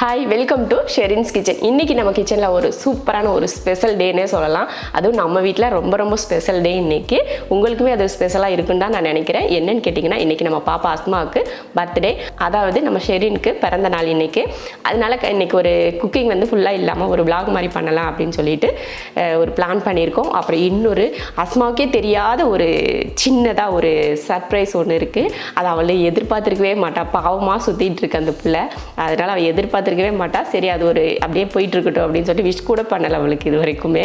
Hi, welcome to Sherin's kitchen. இன்றைக்கி நம்ம கிச்சனில் ஒரு சூப்பரான ஒரு ஸ்பெஷல் டேனே சொல்லலாம். அதுவும் நம்ம வீட்டில் ரொம்ப ஸ்பெஷல் டே இன்றைக்கி. உங்களுக்குமே அது ஸ்பெஷலாக இருக்குன்னு தான் நான் நினைக்கிறேன். என்னன்னு கேட்டிங்கன்னா, இன்றைக்கி நம்ம பாப்பா அஸ்மாவுக்கு பர்த்டே, அதாவது நம்ம ஷெரினுக்கு பிறந்த நாள் இன்றைக்கி. அதனால இன்றைக்கி ஒரு குக்கிங் வந்து ஃபுல்லாக இல்லாமல் ஒரு vlog மாதிரி பண்ணலாம் அப்படின்னு சொல்லிட்டு ஒரு பிளான் பண்ணியிருக்கோம். அப்புறம் இன்னொரு அஸ்மாவுக்கே தெரியாத ஒரு சின்னதாக ஒரு சர்ப்ரைஸ் ஒன்று இருக்குது. அதை அவளை எதிர்பார்த்துருக்கவே மாட்டாள். பாவமாக சுற்றிட்டு இருக்கு அந்த பிள்ளை. அதனால் அவள் எதிர்பார்த்துருக்கவே மாட்டா. சரி, அது ஒரு அப்படியே போயிட்டு இருக்கட்டும் அப்படின்னு சொல்லிட்டு விஷ் கூட பண்ணலை அவளுக்கு இது வரைக்குமே.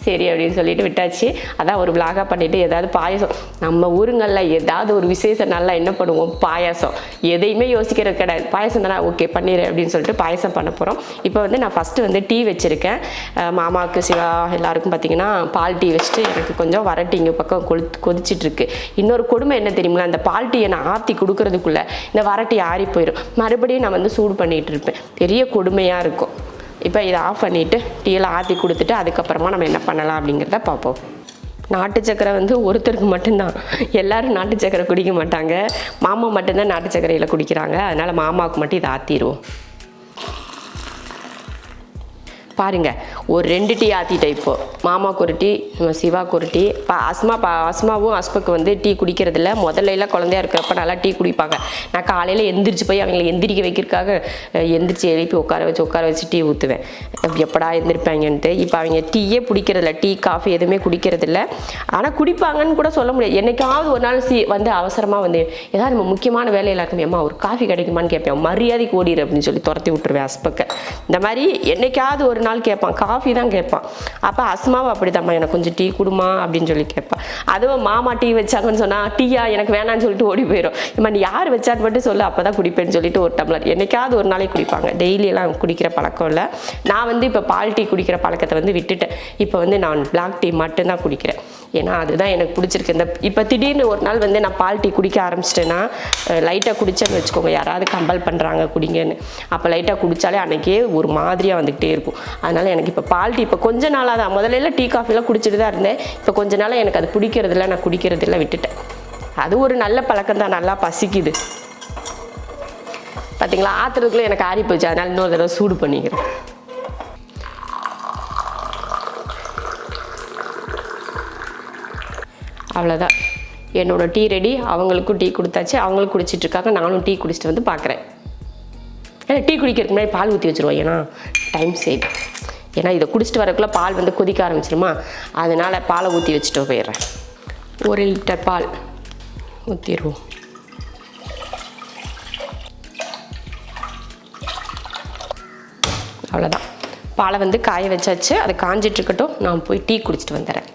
சரி அப்படின்னு சொல்லிட்டு விட்டாச்சு. அதான் ஒரு விளாகாக பண்ணிவிட்டு ஏதாவது பாயசம், நம்ம ஊருங்களில் ஏதாவது ஒரு விசேஷம் நல்லா என்ன பண்ணுவோம், பாயாசம். எதையுமே யோசிக்கிறது கிடையாது. பாயசம் தானே, ஓகே பண்ணிடுறேன் அப்படின்னு சொல்லிட்டு பாயசம் பண்ண போகிறோம். இப்போ வந்து நான் ஃபஸ்ட்டு வந்து டீ வச்சுருக்கேன். மாமாவுக்கு, சிவா எல்லாருக்கும் பார்த்திங்கன்னா பால் டீ வச்சுட்டு எனக்கு கொஞ்சம் வர டீ இங்கே பக்கம் கொதிச்சிட்ருக்கு. இன்னொரு கொடுமை என்ன தெரியுங்களா, அந்த பால் டீயை நான் ஆற்றி கொடுக்குறதுக்குள்ளே இந்த வர டீ ஆறி போயிடும். மறுபடியும் நான் வந்து சூடு பண்ணிகிட்டு இருப்பேன். பெரிய கொடுமையாக இருக்கும். இப்போ இதை ஆஃப் பண்ணிவிட்டு டீயெல்லாம் ஆற்றி கொடுத்துட்டு அதுக்கப்புறமா நம்ம என்ன பண்ணலாம் அப்படிங்கிறத பார்ப்போம். நாட்டு சக்கரை வந்து ஒருத்தருக்கு மட்டும்தான். எல்லோரும் நாட்டு சக்கரை குடிக்க மாட்டாங்க. மாமா மட்டும்தான் நாட்டு சக்கரையில் குடிக்கிறாங்க. அதனால் மாமாவுக்கு மட்டும் இதை ஆற்றிடுவோம். பாருங்கள், ஒரு 2 டீ ஆற்றிட்டேன். இப்போது மாமாவுக்கு ஒரு டீ, சிவாவுக்கு ஒரு டீ. அஸ்மாவும் அஸ்பக்கு வந்து டீ குடிக்கிறதில்ல. முதல்ல குழந்தையா இருக்கிறப்ப நல்லா டீ குடிப்பாங்க. நான் காலையில் எந்திரிச்சு போய் அவங்களை எந்திரிக்க வைக்கிறதுக்காக எந்திரிச்சு எழுப்பி உட்கார வச்சு டீ ஊற்றுவேன். எப்படா எந்திரிப்பாங்கன்ட்டு. இப்போ அவங்க டீயே பிடிக்கிறதில்ல, டீ காஃபி எதுவுமே குடிக்கிறதில்ல. ஆனால் குடிப்பாங்கன்னு கூட சொல்ல முடியாது. என்னைக்காவது ஒரு நாள் வந்து அவசரமாக வந்து ஏதாவது நம்ம முக்கியமான வேலையில் இருக்குமே, அம்மா ஒரு காஃபி கிடைக்குமான்னு கேட்பேன். மரியாதைக்கு ஓடிடு அப்படின்னு சொல்லி துரத்தி விட்டுருவேன் அஸ்பக்கை. இந்த மாதிரி என்னைக்காவது ஒரு நாள் கேட்பான், காஃபி தான் கேட்பான். அப்போ அஸ்மாவும் அப்படிதாம்மா, எனக்கு கொஞ்சம் டீ குடுமா அப்படின்னு சொல்லி கேட்பான். அதுவும் மாமா டீ வச்சாங்கன்னு சொன்னால் டீயா எனக்கு வேணான்னு சொல்லிட்டு ஓடி போயிடும். இம்மா நீ யார் வச்சான்னு மட்டும் சொல்லு, அப்போ தான் குடிப்பேன்னு சொல்லிட்டு ஒரு டம்ளர் என்னைக்காவது ஒரு நாளைக்கு குடிப்பாங்க. டெய்லியெல்லாம் குடிக்கிற பழக்கம் இல்லை. நான் வந்து இப்போ பால் டீ குடிக்கிற பழக்கத்தை வந்து விட்டுட்டேன். இப்போ வந்து நான் பிளாக் டீ மட்டும்தான் குடிக்கிறேன். ஏன்னா அதுதான் எனக்கு பிடிச்சிருக்கு. இப்போ திடீர்னு ஒரு நாள் வந்து நான் பால் டீ குடிக்க ஆரம்பிச்சிட்டேன்னா, லைட்டாக குடிச்சேன்னு வச்சுக்கோங்க, யாராவது கம்பல் பண்ணுறாங்க குடிங்கன்னு, அப்போ லைட்டாக குடித்தாலே அன்றைக்கே ஒரு மாதிரியாக வந்துக்கிட்டே இருக்கும். அதனால் எனக்கு இப்போ பால் டீ இப்போ கொஞ்ச நாளாக தான், முதல்ல டீ காஃபிலாம் குடிச்சிட்டு தான் இருந்தேன். இப்போ கொஞ்ச நாளாக எனக்கு அது பிடிக்கிறதில்ல, நான் குடிக்கிறதில்ல, விட்டுட்டேன். அது ஒரு நல்ல பழக்கம் தான், நல்லா பசிக்குது. பார்த்தீங்களா, ஆற்றுறதுக்குள்ளே எனக்கு ஆறி போச்சு. அதனால் இன்னொரு தடவை சூடு பண்ணிக்கிறேன். அவ்வளோதான், என்னோடய டீ ரெடி. அவங்களுக்கும் டீ கொடுத்தாச்சு, அவங்களும் குடிச்சிட்ருக்காங்க. நானும் டீ குடிச்சிட்டு வந்து பார்க்குறேன். ஏன்னா டீ குடிக்கிறதுக்கு முன்னாடி பால் ஊற்றி வச்சுருவோம், ஏன்னா டைம் சேவ். ஏன்னா இதை குடிச்சிட்டு வரக்குள்ளே பால் வந்து கொதிக்க ஆரம்பிச்சிருமா, அதனால் பாலை ஊற்றி வச்சுட்டு போயிடுறேன். 1 லிட்டர் பால் ஊற்றிடுவோம். அவ்வளோதான், பாலை வந்து காய வச்சாச்சு. அது காஞ்சிட்ருக்கட்டும், நான் போய் டீ குடிச்சிட்டு வந்துடுறேன்.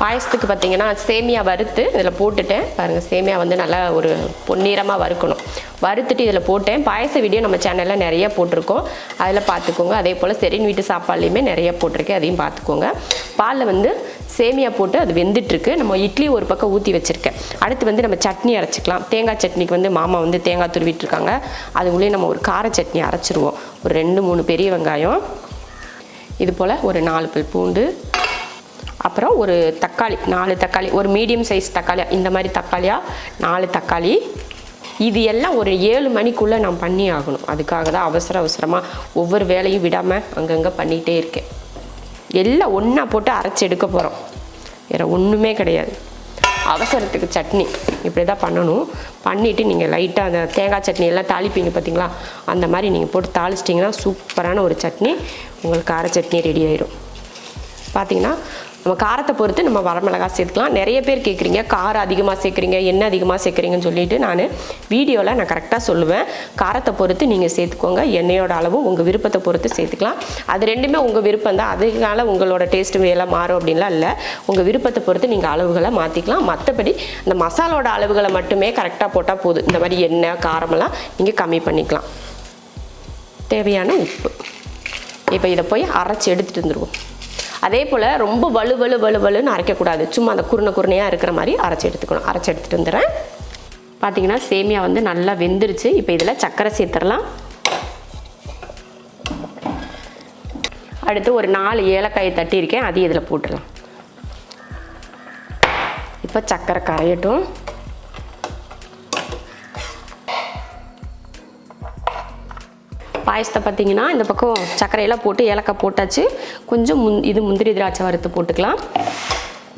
பாயசத்துக்கு பார்த்திங்கன்னா சேமியா வறுத்து இதில் போட்டுட்டேன். பாருங்கள், சேமியா வந்து நல்லா ஒரு பொன்னிறமாக வறுக்கணும். வறுத்துட்டு இதில் போட்டேன். பாயச வீடியோ நம்ம சேனலில் நிறைய போட்டிருக்கோம், அதில் பார்த்துக்கோங்க. அதே போல் செரின் வீட்டு சாப்பாடுலேயுமே நிறைய போட்டிருக்கேன், அதையும் பார்த்துக்கோங்க. பாலில் வந்து சேமியா போட்டு அது வெந்துட்டுருக்கு. நம்ம இட்லி ஒரு பக்கம் ஊற்றி வச்சுருக்கேன். அடுத்து வந்து நம்ம சட்னி அரைச்சிக்கலாம். தேங்காய் சட்னிக்கு வந்து மாமா வந்து தேங்காய் துருவிட்டுருக்காங்க. அதுக்குள்ளேயே நம்ம ஒரு கார சட்னி அரைச்சிருவோம். ஒரு 2-3 பெரிய வெங்காயம், இது போல் ஒரு 4 பல் பூண்டு, அப்புறம் ஒரு தக்காளி, 4 தக்காளி, ஒரு மீடியம் சைஸ் தக்காளியா, இந்த மாதிரி தக்காளியா 4 தக்காளி. இது எல்லாம் ஒரு 7 மணிக்குள்ளே நான் பண்ணி ஆகணும். அதுக்காக தான் அவசரமாக ஒவ்வொரு வேலையும் விடாமல் அங்கங்கே பண்ணிகிட்டே இருக்கேன். எல்லாம் ஒன்றா போட்டு அரைச்சி எடுக்க போகிறோம், வேறு ஒன்றுமே கிடையாது. அவசரத்துக்கு சட்னி இப்படி தான் பண்ணணும். பண்ணிவிட்டு நீங்கள் லைட்டாக அந்த தேங்காய் சட்னி எல்லாம் தாளிப்பீங்க பார்த்தீங்களா, அந்த மாதிரி நீங்கள் போட்டு தாளிச்சிட்டிங்கன்னா சூப்பரான ஒரு சட்னி, உங்களுக்கு கார சட்னி ரெடி ஆயிடும். பார்த்திங்கன்னா நம்ம காரத்தை பொறுத்து நம்ம வரமிளகாய் சேர்த்துக்கலாம். நிறைய பேர் கேட்குறீங்க காரம் அதிகமாக சேர்க்குறீங்க, என்ன அதிகமாக சேர்க்குறீங்கன்னு சொல்லிட்டு நான் வீடியோவில் நான் கரெக்டாக சொல்லுவேன். காரத்தை பொறுத்து நீங்கள் சேர்த்துக்கோங்க. எண்ணெயோட அளவு உங்கள் விருப்பத்தை பொறுத்து சேர்த்துக்கலாம். அது ரெண்டுமே உங்கள் விருப்பம் தான். அதனால உங்களோட டேஸ்ட்டு எல்லாம் மாறும் அப்படின்லாம் இல்லை. உங்கள் விருப்பத்தை பொறுத்து நீங்கள் அளவுகளை மாற்றிக்கலாம். மற்றபடி இந்த மசாலோட அளவுகளை மட்டுமே கரெக்டாக போட்டால் போதும். இந்த மாதிரி எண்ணெய் காரமெல்லாம் நீங்கள் கம்மி பண்ணிக்கலாம். தேவையான உப்பு. இப்போ இதை போய் அரைச்சி எடுத்துகிட்டு வந்துடுவோம். அதே போல் ரொம்ப வலுன்னு அரைக்கக்கூடாது. சும்மா அந்த குருணையாக இருக்கிற மாதிரி அரைச்சி எடுத்துக்கணும். அரைச்சி எடுத்துகிட்டு வந்துடுறேன். பார்த்திங்கன்னா சேமியா வந்து நல்லா வெந்துருச்சு. இப்போ இதில் சர்க்கரை சேர்த்துடலாம். அடுத்து ஒரு 4 ஏலக்காயை தட்டியிருக்கேன், அதையும் இதில் போட்டுடலாம். இப்போ சர்க்கரை கரையட்டும். பாயசத்தை பார்த்தீங்கன்னா இந்த பக்கம் சர்க்கரையெல்லாம் போட்டு ஏலக்காய் போட்டாச்சு. கொஞ்சம் இது முந்திரி திராட்சை வறுத்து போட்டுக்கலாம்.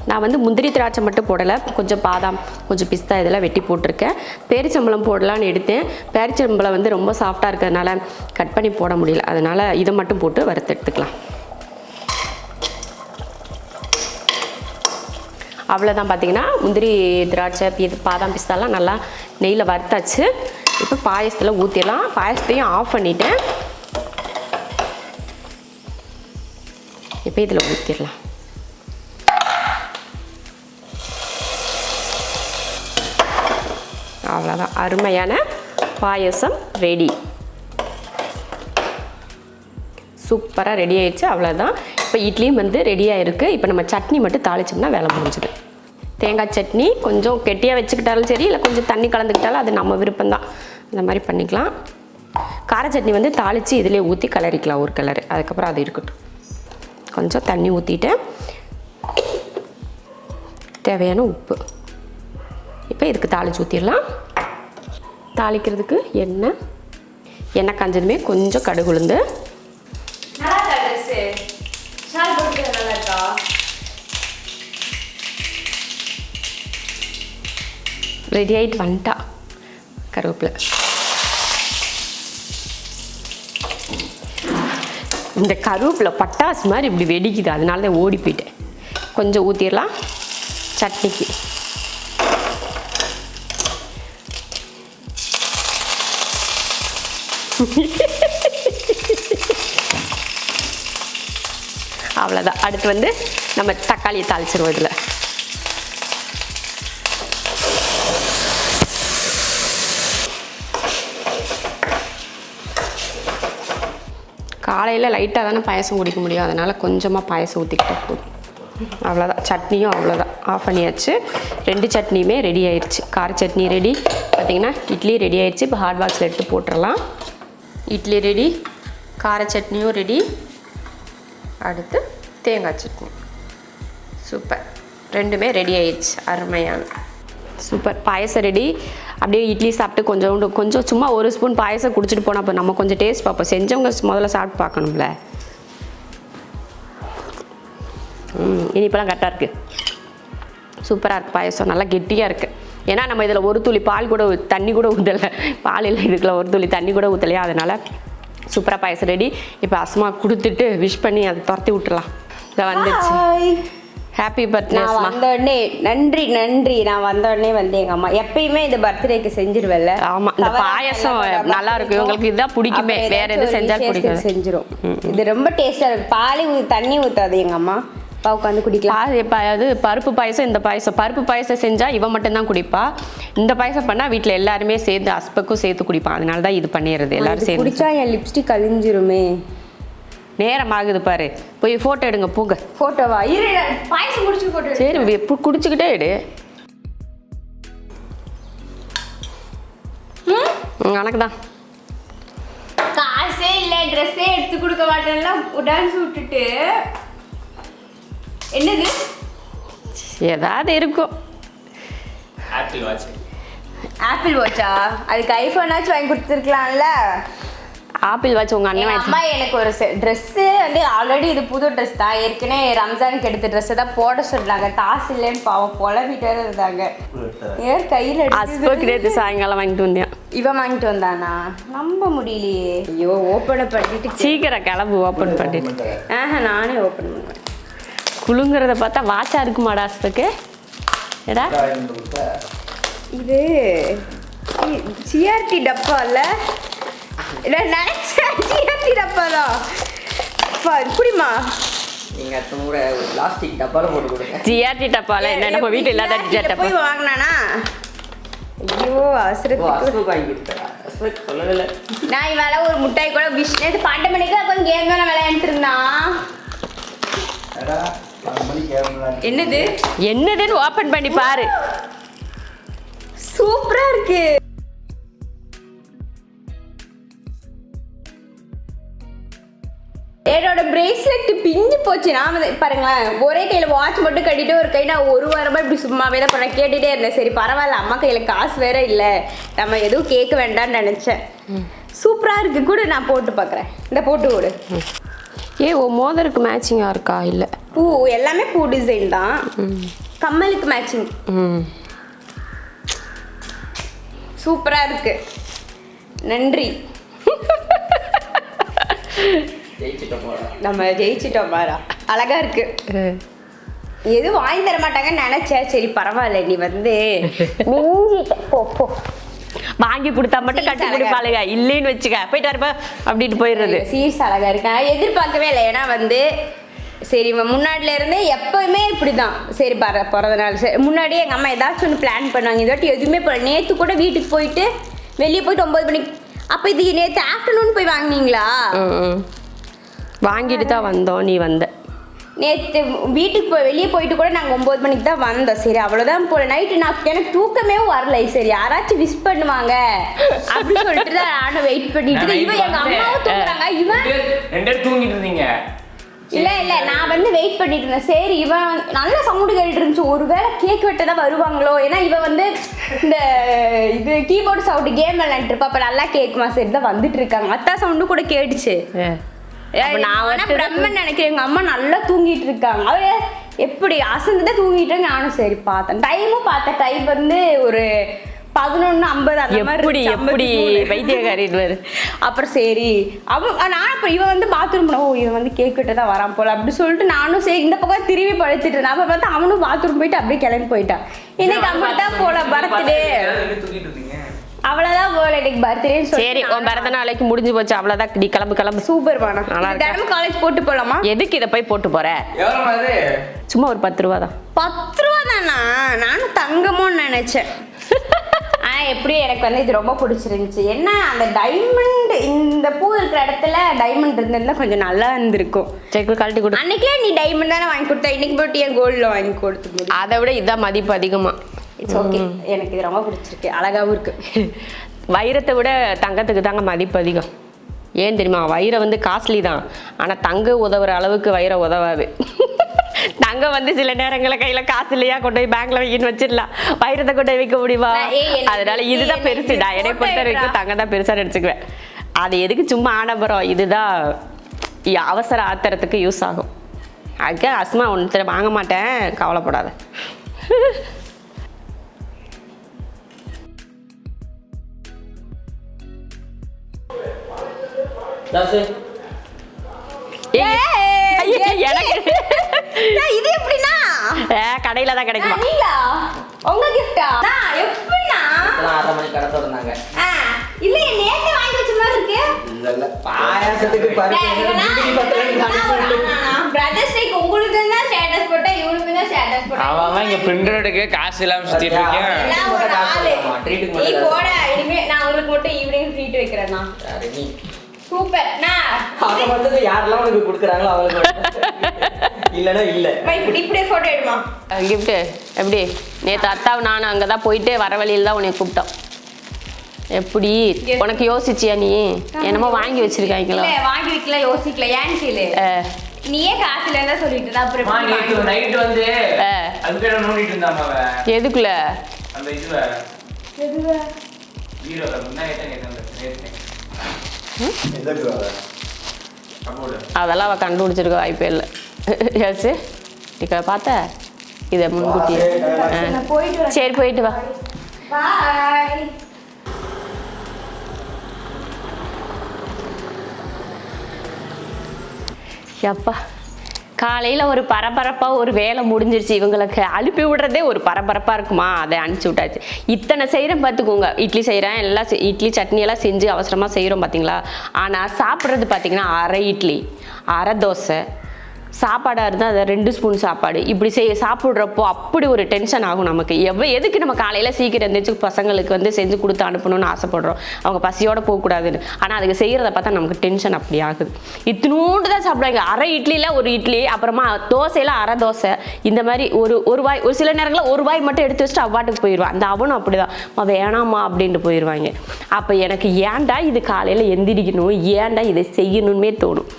நான் வந்து முந்திரி திராட்சை மட்டும் போடலை, கொஞ்சம் பாதாம், கொஞ்சம் பிஸ்தா இதெல்லாம் வெட்டி போட்டிருக்கேன். பேரிச்சம்பழம் போடலான்னு எடுத்தேன். பேரிச்சம்பழம் வந்து ரொம்ப சாஃப்டாக இருக்கிறதுனால கட் பண்ணி போட முடியல, அதனால் இதை மட்டும் போட்டு வறுத்து எடுத்துக்கலாம். அவ்வளோதான். பார்த்தீங்கன்னா முந்திரி திராட்சை பாதாம் பிஸ்தாலாம் நல்லா நெய்யில் வறுத்தாச்சு. இப்போ பாயசத்தில் ஊற்றிடலாம். பாயசத்தையும் ஆஃப் பண்ணிவிட்டேன். இப்போ இதில் ஊற்றிடலாம். அவ்வளோதான், அருமையான பாயசம் ரெடி. சூப்பராக ரெடி ஆயிடுச்சு. அவ்வளோதான். இப்போ இட்லியும் வந்து ரெடியாக இருக்குது. இப்போ நம்ம சட்னி மட்டும் தாளிச்சோம்னா வேலை முடிஞ்சுது. தேங்காய் சட்னி கொஞ்சம் கெட்டியாக வச்சுக்கிட்டாலும் சரி, இல்லை கொஞ்சம் தண்ணி கலந்துக்கிட்டாலும் அது நம்ம விருப்பம்தான், அந்த மாதிரி பண்ணிக்கலாம். கார சட்னி வந்து தாளித்து இதிலே ஊற்றி கலரிக்கலாம் ஒரு கலரு. அதுக்கப்புறம் அது இருக்கட்டும். கொஞ்சம் தண்ணி ஊற்றிட்டேன், தேவையான உப்பு. இப்போ இதுக்கு தாளிச்சு ஊற்றிடலாம். தாளிக்கிறதுக்கு எண்ணெய் காஞ்சதுமே கொஞ்சம் கடுகு உளுந்து. ரெடி ஆகிட்டு வந்துட்டா கருவேப்பிலை. இந்த கருவேப்பிலை பட்டாசு மாதிரி இப்படி வெடிக்குது, அதனால தான் ஓடி போயிட்டேன். கொஞ்சம் ஊற்றிடலாம் சட்னிக்கு. அவ்வளோதான். அடுத்து வந்து நம்ம தக்காளியை தாளிச்சிருவோம். இதில் காலையில் லைட்டாக தானே பாயசம் குடிக்க முடியும், அதனால் கொஞ்சமாக பாயசம் ஊற்றிக்கிட்டே போதும். அவ்வளோதான். சட்னியும் அவ்வளோதான், ஆஃப் பண்ணியாச்சு. 2 சட்னியுமே ரெடி ஆயிடுச்சு. கார சட்னி ரெடி, பார்த்திங்கன்னா இட்லி ரெடி ஆயிடுச்சு. இப்போ ஹாட் பாக்ஸில் எடுத்து போட்டுடலாம். இட்லி ரெடி, கார சட்னியும் ரெடி. அடுத்து தேங்காய் சட்னி. சூப்பர், ரெண்டுமே ரெடி ஆயிடுச்சு. அருமையான சூப்பர் பாயசம் ரெடி. அப்படியே இட்லி சாப்பிட்டு கொஞ்சம் சும்மா ஒரு ஸ்பூன் பாயசம் குடிச்சிட்டு போனால் அப்போ நம்ம கொஞ்சம் டேஸ்ட் பார்ப்போம். செஞ்சவங்க முதல்ல சாப்பிட்டு பார்க்கணும்ல. இனிப்பெல்லாம் கரெக்டாக இருக்குது. சூப்பராக இருக்குது பாயசம், நல்லா கெட்டியாக இருக்குது. ஏன்னா நம்ம இதில் ஒரு துளி பால் கூட தண்ணி கூட ஊற்றலை, பால் இல்லை இதுக்குள்ள ஒரு துளி தண்ணி கூட ஊற்றலையா, அதனால் சூப்பராக பாயசம் ரெடி. இப்போ அஸ்மா கொடுத்துட்டு விஷ் பண்ணி அதை துரத்தி விட்டுலாம். இதை வந்துச்சு. Happy birthday. நான் வந்த உடனே நன்றி. நான் வந்த உடனே வந்து எங்கள் அம்மா எப்பயுமே இந்த பர்த்டேக்கு செஞ்சிருவேல்ல. ஆமாம், இந்த பாயசம் நல்லா இருக்கும். இவங்களுக்கு இதுதான் பிடிக்குமே, வேற எதுவும் செஞ்சால் பிடிக்கும். செஞ்சிரும். இது ரொம்ப டேஸ்டாக இருக்குது. பாலே தண்ணி ஊற்றாது எங்கள் அம்மா. உட்காந்து குடிக்கலாம். அது பருப்பு பாயசம். இந்த பாயசம் பருப்பு பாயசம் செஞ்சால் இவன் மட்டும்தான் குடிப்பா. இந்த பாயசம் பண்ணால் வீட்டில் எல்லாருமே சேர்ந்து அஸ்பக்கும் சேர்த்து குடிப்பான். அதனால தான் இது பண்ணிடுறது. எல்லாரும் சேர்ந்து குடிச்சா என் லிப்ஸ்டிக் கழிஞ்சிருமே. நேரம் ஆகுது பாரு, போய் ஃபோட்டோ எடுங்க போங்க. ஃபோட்டோவா? பாயசம் குடிச்சு ஃபோட்டோ. சரி, குடிச்சுக்கிட்டே எடு. எனக்கு தான் காசே இல்லை, ட்ரெஸ்ஸே எடுத்து கொடுக்க மாட்டேன்லாம் டான்ஸ் விட்டுட்டு. என்னது? ஏதாவது இருக்கும். ஆப்பிள் வாட்சா? அதுக்கு ஐஃபோனாச்சும் வாங்கி கொடுத்துருக்கலாம்ல. ஆப்பிள் வாட்ச் உங்கள் அண்ணன் அம்மா எனக்கு ஒரு ட்ரெஸ்ஸு வந்து ஆல்ரெடி இது புது ட்ரெஸ் தான். ஏற்கனவே ரம்ஜானுக்கு எடுத்த ட்ரெஸ்ஸை தான் போட சொன்னாங்க. காசு இல்லைன்னு பாவம் புலம்பிட்டே இருந்தாங்க. ஏன் கையில் எடுத்து சாயங்காலம் வாங்கிட்டு வந்தேன். இவன் வாங்கிட்டு வந்தானா? நம்ப முடியலையே. ஐயோ, ஓப்பனை பண்ணிட்டு சீக்கிரம் கிளம்பு. ஓப்பன் பண்ணிட்டு நானே ஓப்பன் பண்ணுவேன். குழுங்குறத பார்த்தா வாட்சா இருக்குமாடா அஸ்பக்கு? ஏடா இது சிஆர்டி டப்பா இல்லை, நினைச்சேன் சிஆர்டி டப்பா தான். குடிமா. நீங்க கூட பிளாஸ்டிக் டப்பால போட்டு கொடுங்க. ஜிஆர்டி டப்பால என்ன நம்ம வீட்ல இல்லாத ஜிஆர்டி டப்பா போய் வாங்குனானா? ஐயோ, அவசரத்துக்கு வாங்கி கொடுத்தா சொல்லவே இல்லை. நான் இவள ஒரு முட்டாய் கூட விஷ் நேத்து 12 மணிக்கு கொஞ்சம் கேம் தான் விளையாண்டுட்டு இருந்தான். என்னது என்னதுன்னு ஓபன் பண்ணி பாரு. சூப்பரா இருக்கு. என்னோட பிரேஸ்லெட் பிஞ்சு போச்சு. நான் பாருங்களேன், ஒரே கையில் வாட்ச் மட்டும் கட்டிட்டு ஒரு கை நான் ஒரு வாரமாக இப்படி சும்மாவே தான் பண்ண கேட்டுகிட்டே இருந்தேன். சரி பரவாயில்ல, அம்மா கையில் காசு வேற இல்லை, நம்ம எதுவும் கேட்க வேண்டாம்னு நினச்சேன். சூப்பராக சூப்பராக இருக்குது கூட. நான் போட்டு பார்க்குறேன். இந்த போட்டு விடு. ஓ மோதருக்கு மேட்சிங்காக இருக்கா? இல்லை, பூ எல்லாமே பூ டிசைன் தான். கம்மலுக்கு மேட்சிங். சூப்பராக இருக்கு. நன்றி. நம்ம ஜெயிச்சிட்டோம் பாரா. அழகா இருக்கு. எதுவும் வாங்கி தர மாட்டாங்கன்னு நினைச்சேன். சரி பரவாயில்ல, நீ வந்து போ வாங்கி கொடுத்தா மட்டும் கட்டி கொடுப்பாளுங்க, இல்லைன்னு வச்சுக்க போயிட்டு வரப்ப அப்படின்ட்டு போயிடுறது. சீஸ் அழகா இருக்கேன், எதிர்பார்க்கவே இல்லை. ஏன்னா வந்து சரி முன்னாடில இருந்தே எப்பவுமே இப்படிதான். சரி பிறந்த நாள் சரி முன்னாடியே எங்கள் அம்மா ஏதாச்சும் ஒன்று பிளான் பண்ணுவாங்க. இதாட்டி எதுவுமே போகல. நேற்று கூட வீட்டுக்கு போயிட்டு வெளியே போயிட்டு 9 மணிக்கு. அப்போ இது நேற்று ஆஃப்டர்நூன் போய் வாங்கினீங்களா? வாங்கிட்டு தான் வந்தோம். நீ வந்த நேற்று வீட்டுக்கு வெளியே போயிட்டு கூட நாங்கள் 9 மணிக்கு தான் வந்தோம். சரி அவ்வளோதான் போல. நைட்டு நான் எனக்கு தூக்கமே வரல. சரி யாராச்சும் விஷ் பண்ணுவாங்க அப்படின்னு சொல்லிட்டு தான் நானும் வெயிட் பண்ணிட்டு. இவன் எங்கள் அம்மாவும் தூங்குறாங்க. இவன் 2 பேரும் தூங்கிட்டு இருந்தீங்க. இல்லை நான் வந்து வெயிட் பண்ணிட்டு இருந்தேன். சரி இவன் நல்ல சவுண்டு கேட்டுட்டு இருந்துச்சு. ஒருவேளை கேக் வெட்ட தான் வருவாங்களோ. ஏன்னா இவன் வந்து இந்த இது கீபோர்டு சவுண்டு கேம் விளையாண்டுட்டு இருப்பா. அப்போ நல்லா கேட்குமா. சரி தான் வந்துட்டு இருக்காங்க. அத்தா சவுண்டு கூட கேட்டுச்சு. நான் பிரம்மன் நினைக்கிறேன். எங்கள் அம்மா நல்லா தூங்கிட்டு இருக்காங்க. அவ எப்படி அசந்துதான் தூங்கிட்டு. நானும் சரி பார்த்தேன். டைமும் பார்த்தேன். டைம் வந்து ஒரு 11:50 அந்த மாதிரி. எப்படி வைத்தியக்காரிடுவாரு. அப்புறம் சரி நான் அப்புறம் இவன் வந்து பாத்ரூம் இவன் வந்து கேக் கிட்ட தான் வரான் போல அப்படின்னு சொல்லிட்டு நானும் சரி இந்த பக்கம் திரும்பி படுத்துட்டு இருந்தேன். அப்போ பார்த்தா அவனும் பாத்ரூம் போயிட்டு அப்படியே கிளம்பி போயிட்டான். இன்னைக்கு அப்படிதான் போல பர்த்டே. அவ்வளோதான் போல இன்னைக்கு பர்த்டே. சரி உன் பிறந்த நாளைக்கு முடிஞ்சு போச்சு. அவ்வளோதான். நீ கிளம்பு. சூப்பர் பானா. தினமும் காலேஜ் போட்டு போலாமா? எதுக்கு இதை போய் போட்டு போற? சும்மா ஒரு 10 ரூபா தான். 10 ரூபா தானா? நானும் தங்கமோன்னு நினைச்சேன். எப்படி எனக்கு வந்து இது ரொம்ப பிடிச்சிருந்துச்சு. என்ன அந்த டைமண்ட் இந்த பூ இருக்கிற இடத்துல டைமண்ட் இருந்திருந்தா கொஞ்சம் நல்லா இருந்திருக்கும். செக்கு கழட்டி கொடு. அன்னைக்கே நீ டைமண்ட் தானே வாங்கி கொடுத்தா. இன்னைக்கு போட்டு ஏன் கோல்டில் வாங்கி கொடுத்து? அதை விட இதுதான் மதிப்பு அதிகமா. It's okay. எனக்கு இது ரொம்ப பிடிச்சிருக்கு. அழகாவும் இருக்கு. வைரத்தை விட தங்கத்துக்கு தாங்க மதிப்பு அதிகம். ஏன் தெரியுமா? வைரம் வந்து காஸ்ட்லி தான். ஆனால் தங்கம் உதவுற அளவுக்கு வைரம் உதவாது. தங்கம் வந்து சில நேரங்களில் கையில் காசு இல்லையா கொண்டு போய் பேங்க்ல வைக்கணும்னு வச்சிடலாம். வைரத்தை கொண்டு போய் வைக்க முடியுமா? அதனால இதுதான் பெருசுடா. என்னை பொறுத்த வரைக்கும் தங்கம் தான் பெருசாக நினச்சிக்குவேன். அது எதுக்கு சும்மா ஆடம்பரம். இதுதான் அவசர ஆத்திரத்துக்கு யூஸ் ஆகும். அதுக்கு அஸ்மா ஒன்று வாங்க மாட்டேன், கவலைப்படாத. இது எப்படின்னா கடையில தான் கிடைக்குமா? உங்க கிஃப்டா? எப்படின்னா 6:30 மணிக்கு கடை திறந்தாங்க. இல்ல நேத்து வாங்கி வச்ச மாதிரி இருக்கு. இல்ல பாயாசத்துக்கு பிரதர்ஸ் டேக்கு உங்களுக்கு தான் ஸ்டேட்டஸ் போட்டா இவனுக்கு தான் ஸ்டேட்டஸ் போட்டா. அவன் இங்க பிரிண்டர் எடுக்க காசு இல்லாம சுத்திட்டு இருக்கேன். நீ போட. இனிமே நான் உங்களுக்கு மட்டும் ஈவினிங் ட்ரீட் வைக்கிறேன்னா. சூப்பர். அவங்க வந்து யாரெல்லாம் உனக்கு கொடுக்குறாங்களோ அவங்களுக்கு இல்லைன்னா இல்லை. இப்படியே ஃபோட்டோ எடுமா. கிஃப்ட்டு எப்படி? நேற்று அத்தாவும் நானும் அங்கே தான் போயிட்டு வர வழியில் தான் உனக்கு கூப்பிட்டோம். எப்படி உனக்கு யோசிச்சியா? நீ என்னமோ வாங்கி வச்சிருக்காங்களோ? வாங்கி வைக்கல, யோசிக்கல. ஏன்னு கேளு. நீயே காசு இல்லைன்னா சொல்லிட்டு தான் அப்புறம் நைட் வந்து அதுக்கு நோண்டிட்டு இருந்தாமா? எதுக்குள்ள? அந்த இதுல எதுவா? ஹீரோல முன்னாடி நேத்து அதெல்லாம் அவள் கண்டுபிடிச்சிருக்க வாய்ப்பே இல்லை. யோசி நீ பார்த்த இதை முன்கூட்டி. சரி போயிட்டு வா. பாய். அப்பா காலையில் ஒரு பரபரப்பாக ஒரு வேலை முடிஞ்சிருச்சு. இவங்களுக்கு அனுப்பி விடுறதே ஒரு பரபரப்பாக இருக்குமா, அதை அனுப்பிச்சி விட்டாச்சு. இத்தனை செய்கிறேன் பார்த்துக்கோங்க. இட்லி செய்கிறேன், எல்லாம் இட்லி சட்னியெல்லாம் செஞ்சு அவசரமாக செய்கிறோம் பார்த்தீங்களா. ஆனால் சாப்பிட்றது பார்த்தீங்கன்னா அரை இட்லி, அரை தோசை. சாப்பாடாக இருந்தால் அதை 2 ஸ்பூன் சாப்பாடு இப்படி சாப்பிட்றப்போ அப்படி ஒரு டென்ஷன் ஆகும் நமக்கு. எதுக்கு நம்ம காலையில் சீக்கிரம் எழுந்திரிச்சு பசங்களுக்கு வந்து செஞ்சு கொடுத்து அனுப்பணும்னு ஆசைப்படுறோம், அவங்க பசியோடு போகக்கூடாதுன்னு. ஆனால் அதுக்கு செய்கிறத பார்த்தா நமக்கு டென்ஷன் அப்படி ஆகுது. இத்தினோண்டு தான் சாப்பிடுவாங்க. அரை இட்லியில் ஒரு இட்லி, அப்புறமா தோசையில் அரை தோசை. இந்த மாதிரி ஒரு வாய், ஒரு சில நேரங்களில் ஒரு வாய் மட்டும் எடுத்து வச்சுட்டு அவ்வாட்டுக்கு போயிடுவான். அந்த அவனும் அப்படி தான் வேணாமா அப்படின்ட்டு போயிடுவாங்க. அப்போ எனக்கு ஏன்டா இது காலையில் எந்திரிக்கணும், ஏன்டா இதை செய்யணுன்னே தோணும்.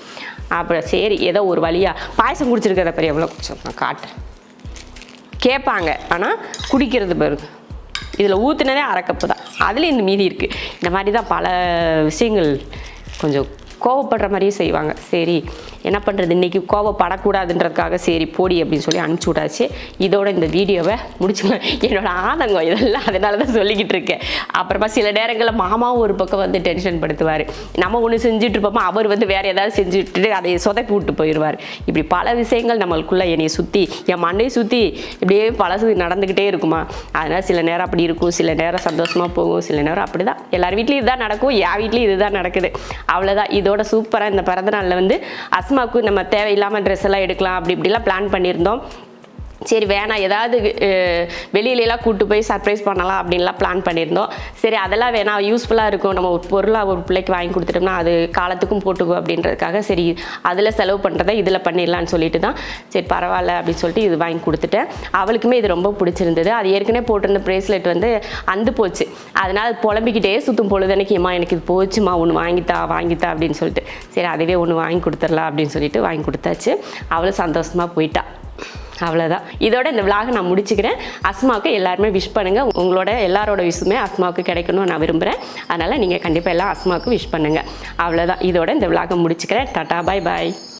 அப்புறம் சரி ஏதோ ஒரு வழியாக பாயசம் குடிச்சிருக்கிறத பெரிய எவ்வளோ கொஞ்சம் நான் காட்டுறேன். கேட்பாங்க ஆனால் குடிக்கிறது பாருங்க. இதில் ஊற்றுனதே அரை கப்பு தான், அதுலேயும் இந்த மீதி இருக்குது. இந்த மாதிரி தான் பல விஷயங்கள் கொஞ்சம் கோவப்படுற மாதிரியே செய்வாங்க. சரி என்ன பண்ணுறது, இன்றைக்கி கோவப்படக்கூடாதுன்றதுக்காக சரி போடி அப்படின்னு சொல்லி அனுப்பிச்சி விட்டாச்சு. இதோட இந்த வீடியோவை முடிச்சுக்கலாம். என்னோட ஆதங்கம் இதெல்லாம் அதனால தான் சொல்லிக்கிட்டு இருக்கேன். அப்புறமா சில நேரங்களில் மாமாவும் ஒரு பக்கம் வந்து டென்ஷன் படுத்துவார். நம்ம ஒன்று செஞ்சுட்டு இருப்போமா, அவர் வந்து வேறு ஏதாவது செஞ்சுட்டு அதை சொதப்பி விட்டு போயிடுவார். இப்படி பல விஷயங்கள் நம்மளுக்குள்ளே என்னையை சுற்றி என் மண்ணை சுற்றி இப்படியே பழசு நடந்துக்கிட்டே இருக்குமா. அதனால் சில நேரம் அப்படி இருக்கும், சில நேரம் சந்தோஷமாக போகும், சில நேரம் அப்படி தான். எல்லார் வீட்லேயும் இதுதான் நடக்கும், என் வீட்லேயும் இதுதான் நடக்குது. அவ்வளோதான். இதோட சூப்பராக இந்த பிறந்தநாளில் வந்து அஸ்மாவுக்கு நம்ம தேவையில்லாமல் ட்ரெஸ் எல்லாம் எடுக்கலாம் அப்படி இப்படிலாம் பிளான் பண்ணியிருந்தோம். சரி வேணாம், ஏதாவது வெளியிலலாம் கூப்பிட்டு போய் சர்ப்ரைஸ் பண்ணலாம் அப்படின்லாம் பிளான் பண்ணியிருந்தோம். சரி அதெல்லாம் வேணாம், யூஸ்ஃபுல்லாக இருக்கும், நம்ம ஒரு பொருளாக ஒரு பிள்ளைக்கு வாங்கி கொடுத்துட்டோம்னா அது காலத்துக்கும் போட்டுக்கும் அப்படின்றதுக்காக சரி அதில் செலவு பண்ணுறதை இதில் பண்ணிடலான்னு சொல்லிட்டு தான் சரி பரவாயில்ல அப்படின்னு சொல்லிட்டு இது வாங்கி கொடுத்துட்டேன். அவளுக்குமே இது ரொம்ப பிடிச்சிருந்தது. அது ஏற்கனவே போட்டிருந்த ப்ரேஸ்லெட் வந்து அந்து போச்சு. அதனால் புலம்பிக்கிட்டே சுற்றும் பொழுதுனைக்கு எனக்கு இது போச்சுமா, ஒன்று வாங்கித்தா அப்படின்னு சொல்லிட்டு சரி அதுவே ஒன்று வாங்கி கொடுத்துடலாம் அப்படின்னு சொல்லிட்டு வாங்கி கொடுத்தாச்சு. அவளும் சந்தோஷமாக போயிட்டா. அவ்வளோதான். இதோட இந்த விலாகை நான் முடிச்சுக்கிறேன். அஸ்மாவுக்கு எல்லாருமே விஷ் பண்ணுங்கள். உங்களோட எல்லாரோட விஷுமே அஸ்மாவுக்கு கிடைக்கணும்னு நான் விரும்புகிறேன். அதனால் நீங்கள் கண்டிப்பாக எல்லாம் அஸ்மாவுக்கு விஷ் பண்ணுங்கள். அவ்வளோதான். இதோட இந்த விலாகை முடிச்சுக்கிறேன். டாடா, பாய் பாய்.